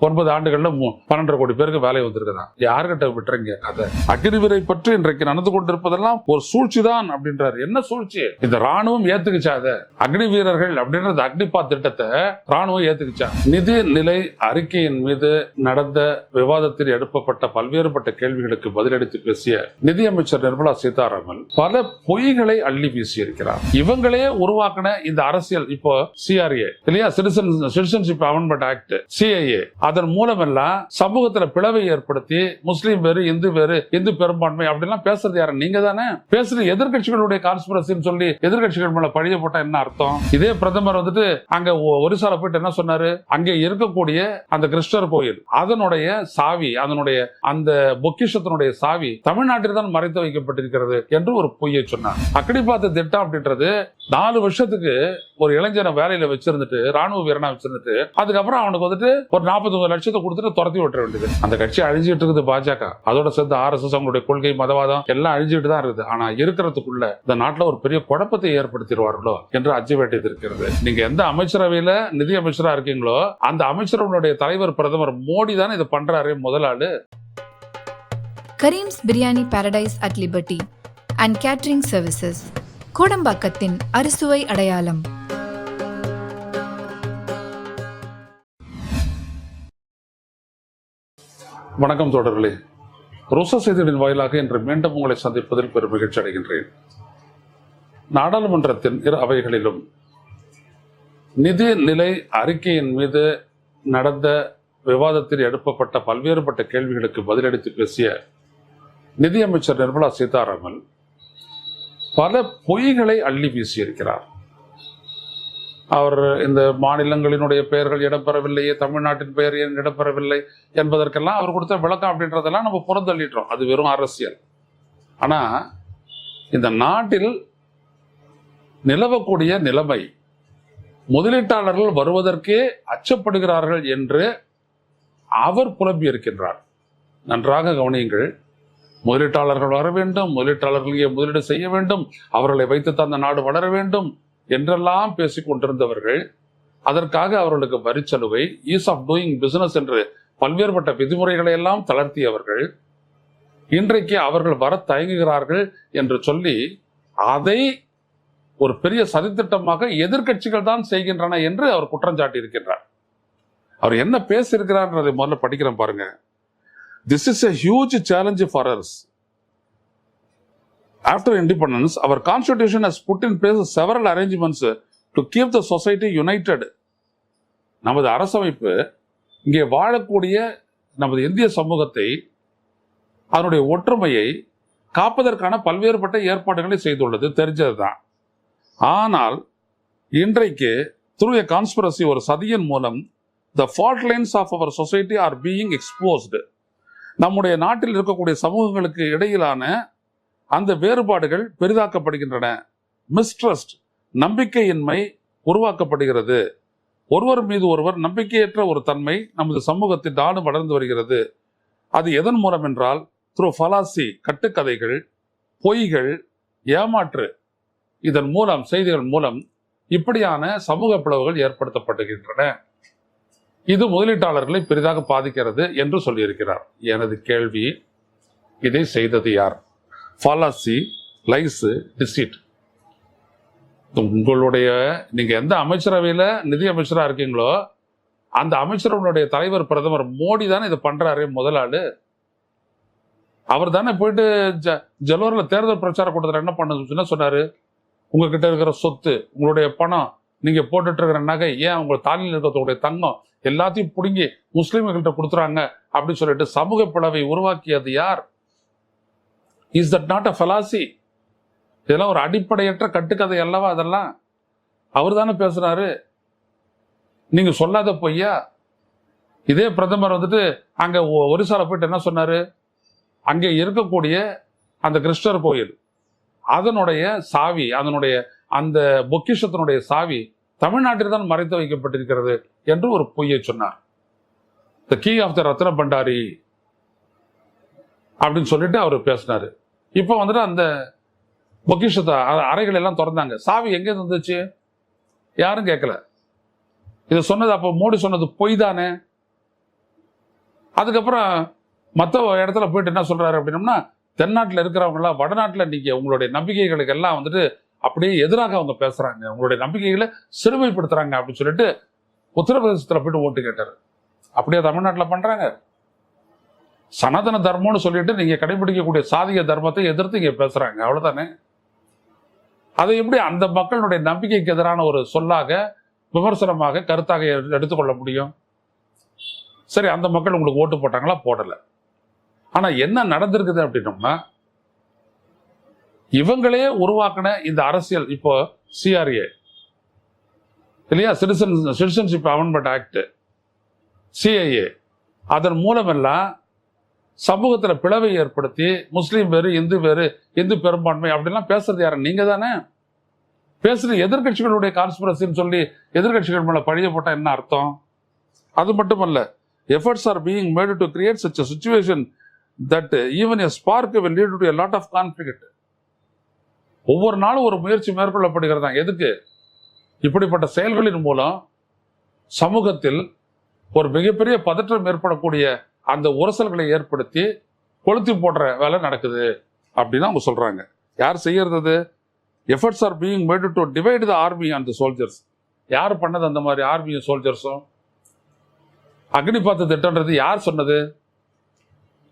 9 ஆண்டுகள்ல 12 கோடி பேருக்கு வேலை வந்திருக்குதா? யாருகிட்ட விட்டுறீங்க கதை? அக்னிவீரை பற்றி இன்றைக்கு நடந்து கொண்டிருப்பதெல்லாம் ஒரு சூழ்ச்சி தான் அப்படின்றாரு. என்ன சூழ்ச்சி? இந்த ராணுவம் ஏத்துக்குச்சா? அதை அக்னி வீரர்கள் அப்படின்றது அக்னிபாத் திட்டத்தை ராணுவம் ஏத்துக்குச்சா? நிதி நிலை அறிக்கையின் மீது நடந்த விவாதத்தில் எழுப்பப்பட்ட பல்வேறுபட்ட கேள்விகளுக்கு பதிலளித்து பேசிய நிதியமைச்சர் நிர்மலா சீதாராமன் பல பொய்களை அள்ளி வீசி இருக்கிறார். இவங்களே உருவாக்கின இந்த அரசியல் இப்போ சிஆர்ஏ இல்லையா, சிட்டிசன்ஷிப் அமெண்ட்மெண்ட் ஆக்ட், சிஏஏ, அதன் மூலம் எல்லாம் சமூகத்துல பிளவை ஏற்படுத்தி முஸ்லீம் வேறு இந்து வேறு இந்து பெரும்பான்மை அப்படிலாம் பேசுறது யாரு? நீங்க தானே பேசுறது. எதிர்கட்சிகளுடைய கான்ஸ்பிரசின்னு சொல்லி எதிர்கட்சிகள் மேல பழிய போட்டா என்ன அர்த்தம்? இதே பிரதமர் வந்துட்டு அங்க ஒரிசால போயிட்டு என்ன சொன்னாரு? அங்கே இருக்கக்கூடிய அந்த கிருஷ்ணர் கோயில் அதனுடைய சாவி, அதனுடைய அந்த பொக்கிஷத்தினுடைய சாவி தமிழ்நாட்டில் தான் மறைத்து வைக்கப்பட்டிருக்கிறது என்று ஒரு பொய்யை சொன்னார். அக்னிபாத் திட்டம் அப்படின்றது 4 வருஷத்துக்கு ஒரு இளைஞனை வேலையில வச்சிருந்துட்டு ராணுவ வீரனா வச்சிருந்துட்டு அதுக்கப்புறம் அவனுக்கு வந்துட்டு ஒரு 49 லட்சத்தை கொடுத்துட்டு துரத்தி விட்டுற வேண்டியது. அந்த கட்சி அழிஞ்சிட்டு இருக்குது பாஜக, அதோட சேர்ந்து RSS, அவங்களுடைய கொள்கை மதவாதம் எல்லாம் அழிஞ்சிட்டு தான் இருக்குது. ஆனா இருக்கிறதுக்குள்ள இந்த நாட்டுல ஒரு பெரிய குழப்பத்தை ஏற்படுத்திடுவார்களோ என்று அச்ச வேண்டியது இருக்கிறது. நீங்க எந்த அமைச்சரவையில நிதி அமைச்சரா இருக்கீங்களோ அந்த அமைச்சரவையுடைய தலைவர் பிரதமர் மோடி தான் இதை பண்றாரு. முதலாளு Karim's biryani paradise at liberty and catering services, கோடம்பாக்கத்தின் அறுசுவை அடையாளம். வணக்கம் தோழர்களே, ரோசா செய்திகளின் வாயிலாக இன்று மீண்டும் உங்களை சந்திப்பதில் பெரும் மகிழ்ச்சி அடைகின்றேன். நாடாளுமன்றத்தின் 2 அவைகளிலும் நிதி நிலை அறிக்கையின் மீது நடந்த விவாதத்தில் எழுப்பப்பட்ட பல்வேறுபட்ட கேள்விகளுக்கு பதிலளித்து பேசிய நிதியமைச்சர் நிர்மலா சீதாராமன் பல பொய்களை அள்ளி வீசியிருக்கிறார். அவர் இந்த மாநிலங்களினுடைய பெயர்கள் இடம்பெறவில்லையே, தமிழ்நாட்டின் பெயர் ஏன் இடம்பெறவில்லை என்பதற்கெல்லாம் அவர் கொடுத்த விளக்கம் அப்படின்றதெல்லாம் நம்ம புறந்தள்ளிட்டோம். அது வெறும் அரசியல். ஆனா இந்த நாட்டில் நிலவக்கூடிய நிலைமை, முதலீட்டாளர்கள் வருவதற்கே அச்சப்படுகிறார்கள் என்று அவர் புலம்பி இருக்கின்றார். நன்றாக கவனியுங்கள். முதலீட்டாளர்கள் வர வேண்டும், முதலீட்டாளர்களே முதலீடு செய்ய வேண்டும், அவர்களை வைத்துத்தான் அந்த நாடு வளர வேண்டும் என்றெல்லாம் பேசிக் கொண்டிருந்தவர்கள், அதற்காக அவர்களுக்கு வரிச்சலுகை, ஈஸ் ஆஃப் டூயிங் பிசினஸ் என்று பல்வேறுபட்ட விதிமுறைகளை எல்லாம் தளர்த்தியவர்கள் இன்றைக்கு அவர்கள் வர தயங்குகிறார்கள் என்று சொல்லி அதை ஒரு பெரிய சதித்திட்டமாக எதிர்கட்சிகள் தான் செய்கின்றன என்று அவர் குற்றம் சாட்டி இருக்கின்றார். அவர் என்ன பேசியிருக்கிறார் முதல்ல படிக்கிறேன் பாருங்க. This is a huge challenge for us. After independence, our constitution has put in place several arrangements to keep the society united. நமது அரசமைப்பு இங்கே வாழக்கூடிய நமது இந்திய சமூகத்தை, அதனுடைய ஒற்றுமையை காப்பதற்கான பல்வேறுபட்ட ஏற்பாடுகளை செய்துள்ளது, தெரிஞ்சதுதான். ஆனால் இன்றைக்கு through a conspiracy, ஒரு சதியின் மூலம் the fault lines of our society are being exposed. நம்முடைய நாட்டில் இருக்கக்கூடிய சமூகங்களுக்கு இடையிலான அந்த வேறுபாடுகள் பெரிதாக்கப்படுகின்றன. மிஸ்ட்ரஸ்ட், நம்பிக்கையின்மை உருவாக்கப்படுகிறது. ஒருவர் மீது ஒருவர் நம்பிக்கையற்ற ஒரு தன்மை நமது சமூகத்தில் நாடு வளர்ந்து வருகிறது. அது எதன் மூலம் என்றால் த்ரூ ஃபலாசி, கட்டுக்கதைகள், பொய்கள், ஏமாற்று, இதன் மூலம், செய்திகள் மூலம் இப்படியான சமூக பிளவுகள் ஏற்படுத்தப்படுகின்றன. இது முதலீட்டாளர்களை பெரிதாக பாதிக்கிறது என்று சொல்லியிருக்கிறார். எனது கேள்வி, இதை செய்தது யார்? ஃபாலாசி, லைஸ், டிசீட். உங்களுடைய நீங்க எந்த அமைச்சரவையில நிதி அமைச்சரா இருக்கீங்களோ அந்த அமைச்சரவையுடைய தலைவர் பிரதமர் மோடி தானே இதை பண்றாரு. முதலாளு அவர் தானே போயிட்டு ஜலோர்ல தேர்தல் பிரச்சார கூட்டத்தில் என்ன பண்ண சொன்னாரு? உங்ககிட்ட இருக்கிற சொத்து, உங்களுடைய பணம், நீங்க போட்டுட்டு இருக்கிற நகை, ஏன் உங்க தாலியில் இருக்கிறதுடைய தங்கம் எல்லாத்தையும் பிடுங்கி முஸ்லிம்கள்ட்ட கொடுத்துறாங்க அப்படின்னு சொல்லிட்டு சமூக பிளவை உருவாக்கியது யார்? Is that not a fallacy? இதெல்லாம் ஒரு அடிப்படையற்ற கட்டுக்கதை அல்லவா? அதெல்லாம் அவர் தானே பேசுறாரு. நீங்க சொல்லாத பொய்யா? இதே பிரதமர் வந்துட்டு அங்க ஒரிசால போயிட்டு என்ன சொன்னாரு? அங்கே இருக்கக்கூடிய அந்த கிருஷ்ணர் கோயில் அதனுடைய சாவி, அதனுடைய அந்த பொக்கிஷத்தினுடைய சாவி தமிழ்நாட்டில் தான் மறைத்து வைக்கப்பட்டிருக்கிறது என்று ஒரு பொய்யை சொன்னார். த கீ ஆஃப் த ரத்ன பண்டாரி அப்படின்னு சொல்லிட்டு அவர் பேசினாரு. இப்போ வந்துட்டு அந்த பொக்கிஷத்தை அறைகள் எல்லாம் திறந்தாங்க. சாவி எங்கே வந்துச்சு? யாரும் கேட்கல. இதை சொன்னது அப்போ மோடி சொன்னது பொய் தானே? அதுக்கப்புறம் மற்ற இடத்துல போயிட்டு என்ன சொல்றாரு அப்படின்னம்னா, தென்னாட்டில் இருக்கிறவங்களாம் வடநாட்டில் நீங்க உங்களுடைய நம்பிக்கைகளுக்கு எல்லாம் வந்துட்டு அப்படியே எதிராக அவங்க பேசுறாங்க, உங்களுடைய நம்பிக்கைகளை சிறுமைப்படுத்துறாங்க அப்படின்னு சொல்லிட்டு உத்தரப்பிரதேசத்துல போயிட்டு ஓட்டு கேட்டாரு. அப்படியே தமிழ்நாட்டில் பண்றாங்க. சனாதன தர்மம்னு சொல்லிட்டு நீங்க கடைபிடிக்கக்கூடிய சாதிய தர்மத்தை எதிர்த்து இங்க பேசுறாங்க, அவ்வளவுதானே. அதை எப்படி அந்த மக்களுடைய நம்பிக்கைக்கு எதிரான ஒரு சொல்லாக, விமர்சனமாக, கருத்தாக எடுத்துக்கொள்ள முடியும்? சரி, அந்த மக்கள் உங்களுக்கு ஓட்டு போட்டாங்களா? போடல. ஆனா என்ன நடந்திருக்குது அப்படின்னோம்னா, இவங்களே உருவாக்கின இந்த அரசியல், இப்போ சிஆர்ஏ இல்லையா, சிட்டிசன்ஷிப் அமெண்ட்மெண்ட் ஆக்ட், சிஐஏ, அதன் மூலமெல்லாம் சமூகத்துல பிளவை ஏற்படுத்தி முஸ்லீம் வேறு, இந்து வேறு, இந்து பெரும்பான்மை அப்படிலாம் பேசுறது யாரு? நீங்க தானே பேசுறது. எதிர்கட்சிகளுடைய கான்ஸ்பிரசின்னு சொல்லி எதிர்கட்சிகள் மேல பழிய போட்டா என்ன அர்த்தம்? அது மட்டுமல்ல, efforts are being made to create such a situation that even a spark will lead to a lot of conflict. ஒவ்வொரு நாளும் ஒரு முயற்சி மேற்கொள்ளப்படுகிறதா. எதுக்கு? இப்படிப்பட்ட செயல்களின் மூலம் சமூகத்தில் ஒரு மிகப்பெரிய பதற்றம் ஏற்படக்கூடிய அந்த உரசல்களை ஏற்படுத்தி கொளுத்தி போடுற வேலை நடக்குது அப்படின்னு அவங்க சொல்றாங்க. யார் செய்யறது? Efforts are being made to divide the army and the soldiers. யார் பண்ணது அந்த மாதிரி ஆர்மியும் சோல்ஜர்ஸும்? அக்னிபாத் திட்டம்ன்றது யார் சொன்னது?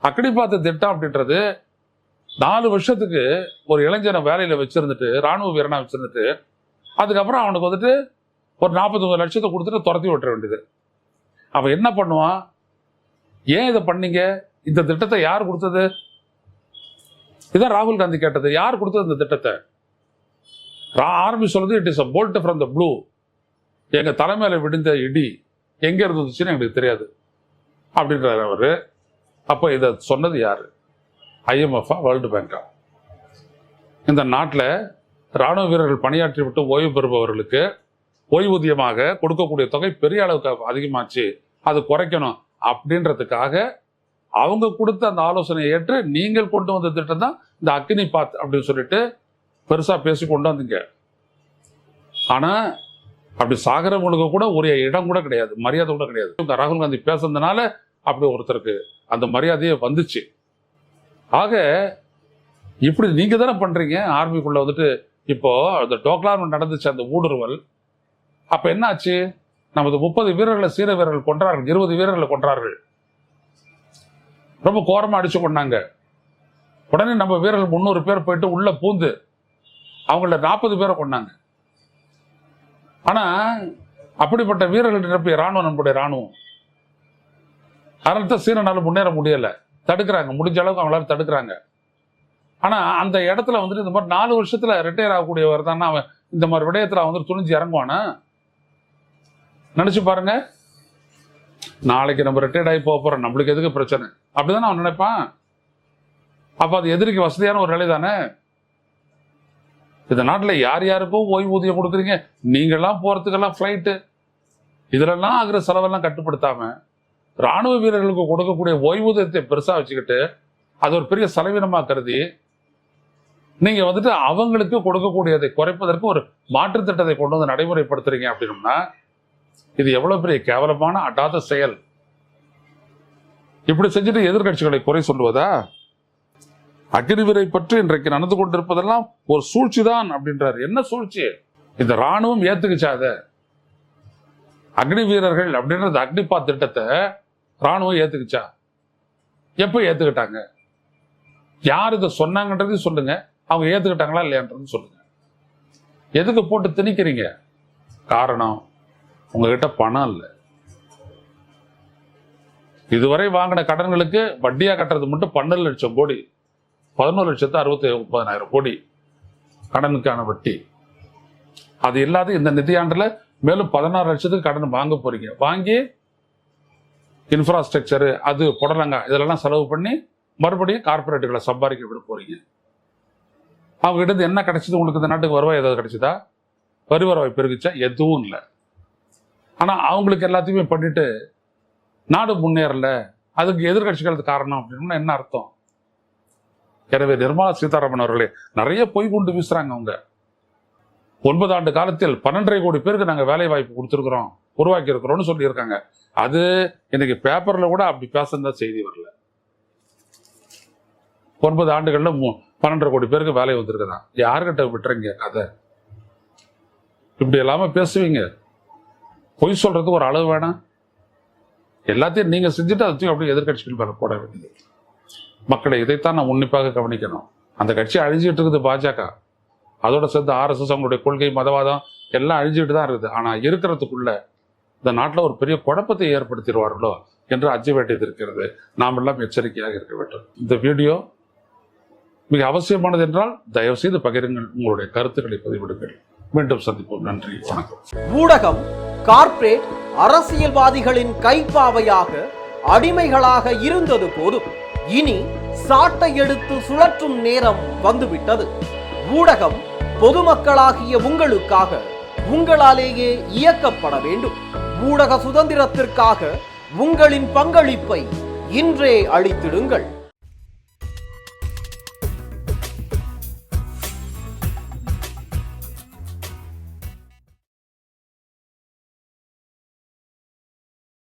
அக்னிபாத் திட்டம் அப்படின்றது 4 வருஷத்துக்கு ஒரு இளைஞனை வேலையில வச்சிருந்துட்டு, ராணுவ வீரனா வச்சிருந்துட்டு, அதுக்கப்புறம் அவனுக்கு வந்துட்டு ஒரு 49 லட்சத்தை கொடுத்துட்டு துரத்தி விட்டுற வேண்டியது. அவன் என்ன பண்ணுவான்? ஏன் இதை பண்ணீங்க? இந்த திட்டத்தை யார் கொடுத்தது? இதான் ராகுல் காந்தி கேட்டது. யார் கொடுத்தது இந்த திட்டத்தை? ஆர்மி சொல்றது, it is a bolt from the blue. எங்க தலைமையில விழுந்த இடி எங்க இருந்துச்சுன்னு எங்களுக்கு தெரியாது அப்படின்றாரு அவரு. அப்ப இதை சொன்னது யாரு? IMF-ஆ, வேர்ல்டு பேங்கா? இந்த நாட்டில் ராணுவ வீரர்கள் பணியாற்றி விட்டு ஓய்வு பெறுபவர்களுக்கு ஓய்வூதியமாக கொடுக்கக்கூடிய தொகை பெரிய அளவுக்கு அதிகமாச்சு, அது குறைக்கணும் அப்படின்றதுக்காக அவங்க கொடுத்த அந்த ஆலோசனையை ஏற்று நீங்கள் கொண்டு வந்த திட்டம் தான் இந்த அக்னிபாத் அப்படின்னு சொல்லிட்டு பெருசா பேசி கொண்டு வந்தீங்க. ஆனா அப்படி சாகரவங்களுக்கு கூட ஒரு இடம் கூட கிடையாது, மரியாதை கூட கிடையாது. ராகுல் காந்தி பேசுறதுனால அப்படி ஒருத்தருக்கு அந்த மரியாதையே வந்துச்சு. ஆக இப்படி நீங்க தானே பண்றீங்க. ஆர்மிக்குள்ள வந்துட்டு இப்போ அந்த டோக்லான் நடந்துச்சு, அந்த ஊடுருவல். அப்ப என்ன ஆச்சு? நமது 30 வீரர்களை சீன வீரர்கள் கொன்றார்கள், 20 வீரர்களை கொன்றார்கள், ரொம்ப கோரமா அடிச்சு கொண்டாங்க. உடனே நம்ம வீரர்கள் 300 பேர் போயிட்டு உள்ள பூந்து அவங்கள 40 பேரை கொண்டாங்க. ஆனா அப்படிப்பட்ட வீரர்கள் நிரப்பிய ராணுவம் நம்முடைய ராணுவம். அதனால சீனால முன்னேற முடியல, தடுக்கிறாங்க, முடிஞ்ச அளவுக்கு அவங்களால தடுக்கிறாங்க. ஆனா அந்த இடத்துல வந்துட்டு இந்த மாதிரி 4 வருஷத்துல ரிட்டையர் ஆகக்கூடியவர் தானே அவன் இந்த மாதிரி விடயத்துல அவன் வந்து துணிஞ்சு இறங்குவானா? நினைச்சு பாருங்க. நாளைக்கு நம்ம ரிட்டையர்ட் ஆகி போக போறோம், நம்மளுக்கு எதுக்கு பிரச்சனை அப்படிதானே அவன் நினைப்பான். அப்ப அது எதிரிக்கு வசதியான ஒரு நிலை தானே. இந்த நாட்டில் யார் யாருக்கும் ஓய்வூதியம் கொடுக்குறீங்க, நீங்கெல்லாம் போறதுக்கெல்லாம் ஃபிளைட்டு, இதுலெல்லாம் ஆகிற செலவெல்லாம் கட்டுப்படுத்தாம ராணுவ வீரர்களுக்கு கொடுக்கக்கூடிய ஓய்வூதியத்தை பெருசா வச்சுக்கிட்டு அது ஒரு பெரிய செலவினமா கருதி நீங்க வந்துட்டு அவங்களுக்கு கொடுக்கக்கூடியதை குறைப்பதற்கு ஒரு மாற்று திட்டத்தை கொண்டு வந்து நடைமுறைப்படுத்துறீங்க அப்படின்னா இது எவ்வளவு பெரிய கேவலமான அடாத செயல். இப்படி செஞ்சுட்டு எதிர்கட்சிகளை குறை சொல்லுவதா? அக்னிவீரை பற்றி இன்றைக்கு நடந்து கொண்டிருப்பதெல்லாம் ஒரு சூழ்ச்சி தான் அப்படின்றாரு. என்ன சூழ்ச்சி? இந்த ராணுவம் ஏத்துக்குச்சா? அத அக்னி வீரர்கள் அப்படின்றது அக்னிபாத் திட்டத்தை ராணுவம் ஏத்துக்குச்சா? எப்ப ஏத்துக்கிட்டாங்க? யார் இதை சொன்னாங்கன்றதையும் சொல்லுங்க, அவங்க ஏத்துக்கிட்டாங்களா இல்லையான்றது சொல்லுங்க. எதுக்கு போட்டு திணிக்கிறீங்க? காரணம், உங்ககிட்ட பணம் இல்லை. இதுவரை வாங்கின கடன்களுக்கு வட்டியா கட்டுறது மட்டும் 12 லட்சம் கோடி, 11,69,000 கோடி கடனுக்கான வட்டி. அது இல்லாத இந்த நிதியாண்டுல மேலும் 16 லட்சத்துக்கு கடன் வாங்க போறீங்க. வாங்கி இன்ஃப்ராஸ்ட்ரக்சரு, அது புடலங்கா, இதெல்லாம் செலவு பண்ணி மறுபடியும் கார்பரேட்டுகளை சம்பாதிக்க விட போறீங்க. அவங்க கிட்ட என்ன கிடைச்சது? உங்களுக்கு இந்த நாட்டுக்கு வருவாய் ஏதாவது கிடைச்சதா? வரி வருவாய் பெருகிச்சா? எதுவும் இல்லை. ஆனா அவங்களுக்கு எல்லாத்தையுமே பண்ணிட்டு நாடு முன்னேறல, அதுக்கு எதிர்கட்சிகளுக்கு காரணம் அப்படின்னா என்ன அர்த்தம்? எனவே நிர்மலா சீதாராமன் அவர்களே, நிறைய பொய் கொண்டு வீசுறாங்க. அவங்க 9 ஆண்டு காலத்தில் 12.5 கோடி பேருக்கு நாங்க வேலை வாய்ப்பு கொடுத்துருக்கிறோம், உருவாக்கி இருக்கிறோம்னு சொல்லியிருக்காங்க. அது இன்னைக்கு பேப்பர்ல கூட அப்படி பேசுறதா செய்தி வரல. 9 ஆண்டுகள்ல 12.5 கோடி பேருக்கு வேலை வந்திருக்குதா? யாருக்கிட்ட விட்டுறீங்க கதை? இப்படி எல்லாம பேசுவீங்க. பொய் சொல்றதுக்கு ஒரு அளவு வேணாம். எல்லாத்தையும் நீங்க செஞ்சுட்டு அதையும் அப்படியே எதிர்கட்சிகள் மேல போட வேண்டியது. மக்களை இதைத்தான் நான் உன்னிப்பாக கவனிக்கணும். அந்த கட்சி அழிஞ்சிட்டு இருக்குது பாஜக, அதோட சேர்ந்து RSS, அவங்களுடைய கொள்கை, மதவாதம் எல்லாம் அழிஞ்சிட்டு தான் இருக்குது. ஆனா இருக்கிறதுக்குள்ள இந்த நாட்டில் ஒரு பெரிய குழப்பத்தை ஏற்படுத்திடுவார்களோ என்று அஞ்ச வேண்டியது இருக்கிறது. நாம் எல்லாம் எச்சரிக்கையாக இருக்க வேண்டும். இந்த வீடியோ மிக அவசியமானது என்றால் தயவு செய்து பகிருங்கள், உங்களுடைய கருத்துக்களை பதிவிடுங்கள். மீண்டும் சந்திப்போம். நன்றி, வணக்கம். ஊடகம் கார்ப்பரேட் அரசியல்வாதிகளின் கைப்பாவையாக அடிமைகளாக இருந்தது போதும். இனி சாட்டை எடுத்து சுழற்றும் நேரம் வந்துவிட்டது. ஊடகம் பொதுமக்களாகிய உங்களுக்காக, உங்களாலேயே இயக்கப்பட வேண்டும். ஊடக சுதந்திரத்திற்காக உங்களின் பங்களிப்பை இன்றே அளித்திடுங்கள்.